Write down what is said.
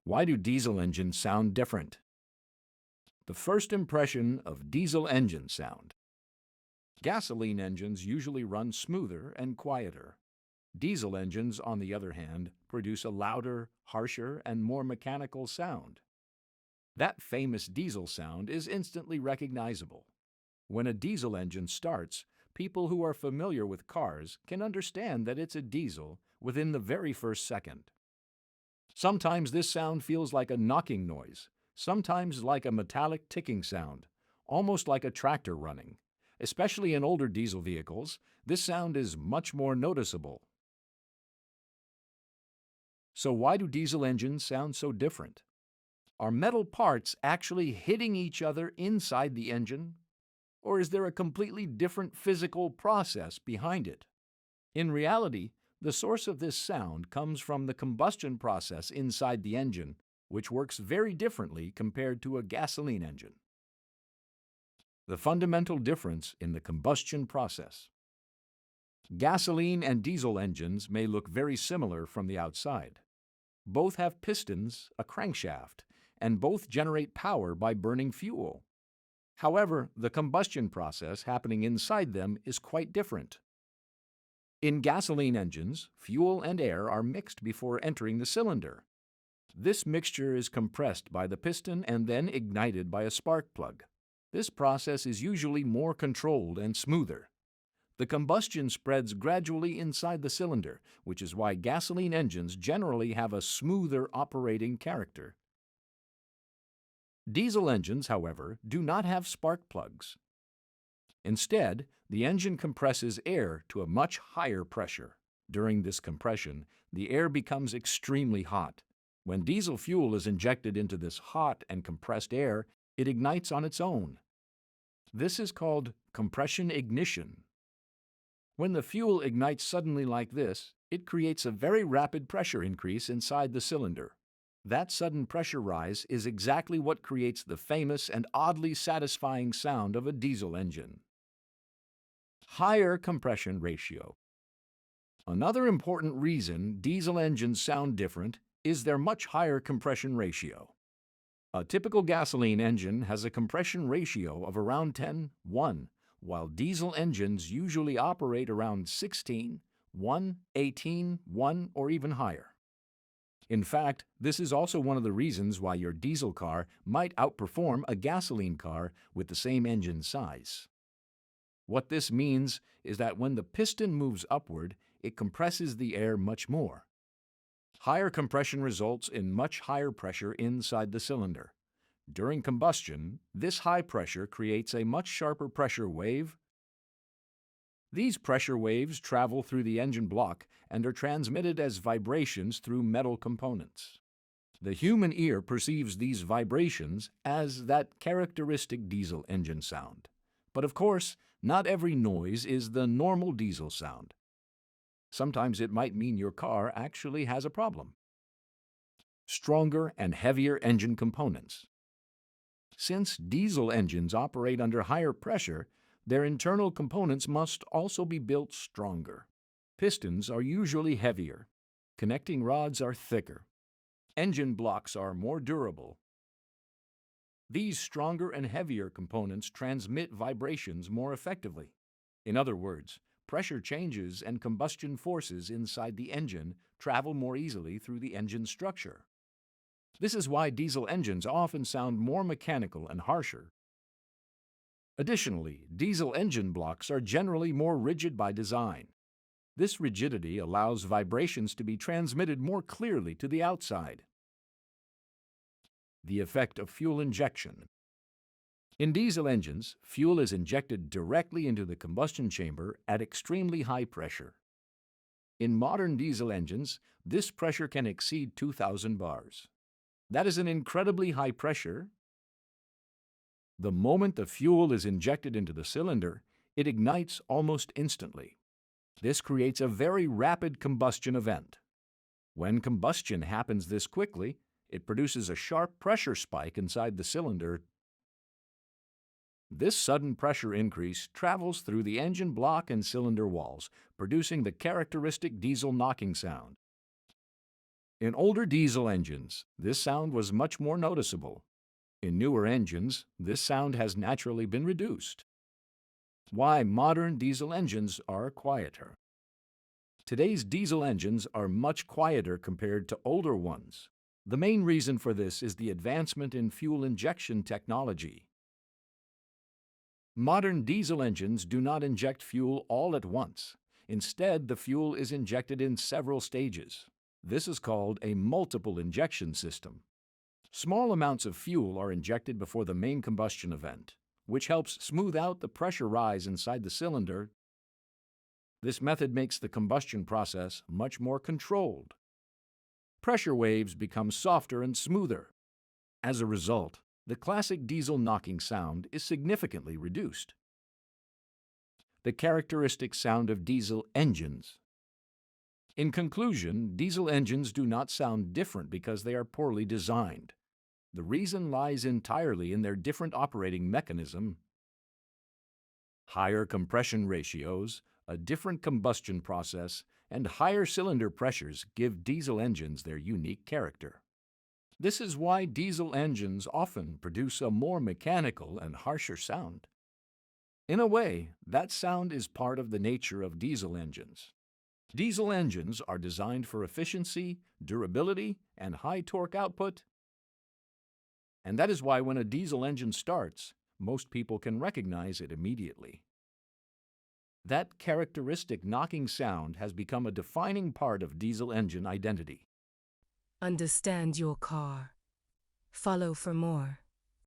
Why do diesel engines sound different? The first impression of diesel engine sound. Gasoline engines usually run smoother and quieter. Diesel engines, on the other hand, produce a louder, harsher, and more mechanical sound. That famous diesel sound is instantly recognizable. When a diesel engine starts, people who are familiar with cars can understand that it's a diesel within the very first second. Sometimes this sound feels like a knocking noise, sometimes like a metallic ticking sound, almost like a tractor running. Especially in older diesel vehicles, this sound is much more noticeable. So why do diesel engines sound so different? Are metal parts actually hitting each other inside the engine? Or is there a completely different physical process behind it? In reality, the source of this sound comes from the combustion process inside the engine, which works very differently compared to a gasoline engine. The fundamental difference in the combustion process. Gasoline and diesel engines may look very similar from the outside. Both have pistons, a crankshaft, and both generate power by burning fuel. However, the combustion process happening inside them is quite different. In gasoline engines, fuel and air are mixed before entering the cylinder. This mixture is compressed by the piston and then ignited by a spark plug. This process is usually more controlled and smoother. The combustion spreads gradually inside the cylinder, which is why gasoline engines generally have a smoother operating character. Diesel engines, however, do not have spark plugs. Instead, the engine compresses air to a much higher pressure. During this compression, the air becomes extremely hot. When diesel fuel is injected into this hot and compressed air, it ignites on its own. This is called compression ignition. When the fuel ignites suddenly like this, it creates a very rapid pressure increase inside the cylinder. That sudden pressure rise is exactly what creates the famous and oddly satisfying sound of a diesel engine. Higher compression ratio. Another important reason diesel engines sound different is their much higher compression ratio. A typical gasoline engine has a compression ratio of around 10:1, while diesel engines usually operate around 16:1, 18:1, or even higher. In fact, this is also one of the reasons why your diesel car might outperform a gasoline car with the same engine size. What this means is that when the piston moves upward, it compresses the air much more. Higher compression results in much higher pressure inside the cylinder. During combustion, this high pressure creates a much sharper pressure wave. These pressure waves travel through the engine block and are transmitted as vibrations through metal components. The human ear perceives these vibrations as that characteristic diesel engine sound. But of course, not every noise is the normal diesel sound. Sometimes it might mean your car actually has a problem. Stronger and heavier engine components. Since diesel engines operate under higher pressure, their internal components must also be built stronger. Pistons are usually heavier. Connecting rods are thicker. Engine blocks are more durable. These stronger and heavier components transmit vibrations more effectively. In other words, pressure changes and combustion forces inside the engine travel more easily through the engine structure. This is why diesel engines often sound more mechanical and harsher. Additionally, diesel engine blocks are generally more rigid by design. This rigidity allows vibrations to be transmitted more clearly to the outside. The effect of fuel injection. In diesel engines, fuel is injected directly into the combustion chamber at extremely high pressure. In modern diesel engines, this pressure can exceed 2,000 bars. That is an incredibly high pressure. The moment the fuel is injected into the cylinder, it ignites almost instantly. This creates a very rapid combustion event. When combustion happens this quickly, it produces a sharp pressure spike inside the cylinder. This sudden pressure increase travels through the engine block and cylinder walls, producing the characteristic diesel knocking sound. In older diesel engines, this sound was much more noticeable. In newer engines, this sound has naturally been reduced. Why modern diesel engines are quieter. Today's diesel engines are much quieter compared to older ones. The main reason for this is the advancement in fuel injection technology. Modern diesel engines do not inject fuel all at once. Instead, the fuel is injected in several stages. This is called a multiple injection system. Small amounts of fuel are injected before the main combustion event, which helps smooth out the pressure rise inside the cylinder. This method makes the combustion process much more controlled. Pressure waves become softer and smoother. As a result, the classic diesel knocking sound is significantly reduced. The characteristic sound of diesel engines. In conclusion, diesel engines do not sound different because they are poorly designed. The reason lies entirely in their different operating mechanism. Higher compression ratios, a different combustion process, and higher cylinder pressures give diesel engines their unique character. This is why diesel engines often produce a more mechanical and harsher sound. In a way, that sound is part of the nature of diesel engines. Diesel engines are designed for efficiency, durability, and high torque output. And that is why when a diesel engine starts, most people can recognize it immediately. That characteristic knocking sound has become a defining part of diesel engine identity. Understand your car. Follow for more.